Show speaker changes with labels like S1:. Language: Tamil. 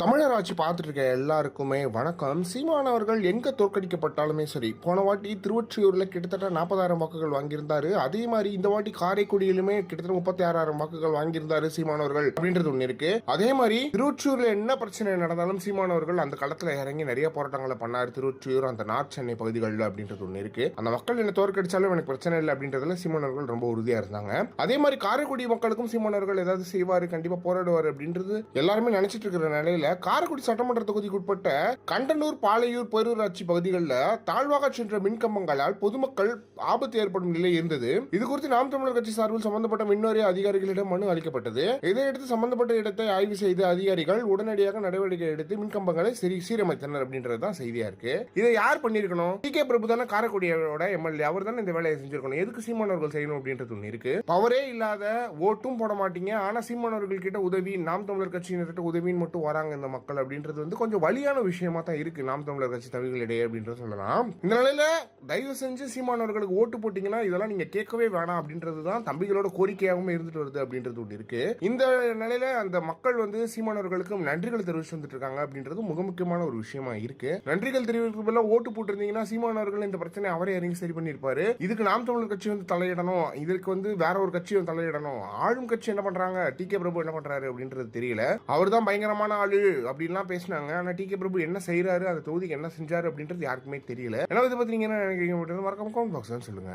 S1: தமிழர் ஆட்சி பார்த்துட்டு இருக்க எல்லாருக்குமே வணக்கம். சீமான் அவர்கள் எங்க தோற்கடிக்கப்பட்டாலுமே சரி, போன வாட்டி திருவொற்றியூர்ல கிட்டத்தட்ட 40,000 வாக்குகள் வாங்கியிருந்தாரு. அதே மாதிரி இந்த வாட்டி காரைக்குடியிலுமே கிட்டத்தட்ட 36,000 வாக்குகள் வாங்கியிருந்தாரு சீமான் அவர்கள் அப்படின்றது ஒண்ணு இருக்கு. அதே மாதிரி திருவொற்றியூர்ல என்ன பிரச்சனை நடந்தாலும் சீமான் அவர்கள் அந்த களத்துல இறங்கி நிறைய போராட்டங்களை பண்ணாரு. திருவொற்றியூர் அந்த நார்த் சென்னை பகுதிகளில் அப்படின்றது ஒண்ணு இருக்கு. அந்த மக்கள் என்ன தோற்கடிச்சாலும் எனக்கு பிரச்சனை இல்லை அப்படின்றதுல சீமான் அவர்கள் ரொம்ப உறுதியா இருந்தாங்க. அதே மாதிரி காரைக்குடி மக்களுக்கும் சீமான் அவர்கள் ஏதாவது செய்வாரு, கண்டிப்பா போராடுவார் அப்படின்றது எல்லாருமே நினைச்சிட்டு இருக்கிற நிலையில காரைக்குடி சட்டமன்ற தொகுதிக்கு உட்பட்ட கண்டனூர், பாலையூர், பேரூராட்சி பகுதிகளில் தாழ்வாக சென்ற மின்கம்பங்களால் பொதுமக்கள் ஆபத்து ஏற்படும் நிலை இருந்தது. இது குறித்து நாம் தமிழர் கட்சி சார்பில் சம்பந்தப்பட்ட மின்வாரிய அதிகாரிகளிடம் மனு அளிக்கப்பட்டது. இதையடுத்து சம்பந்தப்பட்ட இடத்தை ஆய்வு செய்த அதிகாரிகள் உடனடியாக நடவடிக்கை எடுத்து மின்கம்பங்களை சீரமைத்தனர் அப்படின்றதுதான் செய்தியா இருக்கு. இதை யார் பண்ணிருக்கணும்? டி.கே. பிரபு தானே காரைக்குடியோட எம்எல்ஏ, அவர் தானே இந்த வேலையை செஞ்சிருக்கணும். எதுக்கு சீமான் அவர்கள் செய்யணும் அப்படின்றது ஒண்ணு இருக்கு. பவரே இல்லாத, ஓட்டும் போட மாட்டீங்க, ஆனா சீமான் அவர்கள் கிட்ட உதவி, நாம் தமிழர் கட்சியினர்கிட்ட உதவின்னு மட்டும் வராங்க இந்த மக்கள் அப்படின்றது கொஞ்சம் வலியான விஷயமா தான் இருக்கு நாம் தமிழர் கட்சி தவிகளிடையே அப்படின்றது சொல்லலாம். இந்த நிலையில தயவு செஞ்சு சீமானவர்களுக்கு ஓட்டு போட்டீங்கன்னா இதெல்லாம் நீங்க கேட்கவே வேணாம் அப்படின்றதுதான் தம்பிகளோட கோரிக்கையாகவும் இருந்துட்டு வருது அப்படின்றது ஒன்று இருக்கு. இந்த நிலையில அந்த மக்கள் சீமானவர்களுக்கு நன்றிகள் தெரிவிச்சு வந்துட்டு இருக்காங்க அப்படின்றது மிக முக்கியமான ஒரு விஷயமா இருக்கு. நன்றிகள் தெரிவிக்கிறதுல ஓட்டு போட்டிருந்தீங்கன்னா சீமானவர்கள் இந்த பிரச்சனை அவரே இறங்கி சரி பண்ணிருப்பாரு. இதுக்கு நாம் தமிழர் கட்சி தலையிடணும், இதற்கு வேற ஒரு கட்சி தலையிடணும். ஆளும் கட்சி என்ன பண்றாங்க, டி.கே. பிரபு என்ன பண்றாரு அப்படின்றது தெரியல. அவர் தான் பயங்கரமான ஆளு அப்படின்லாம் பேசினாங்க. ஆனா டி.கே. பிரபு என்ன செய்யறாரு, அந்த தொகுதிக்கு என்ன செஞ்சாரு அப்படின்றது யாருக்குமே தெரியல. ஏன்னா இதை பத்தி நீங்க என்ன நினைக்கிறீங்க? மறக்காம கமெண்ட் பாக்ஸ்ல சொல்லுங்க.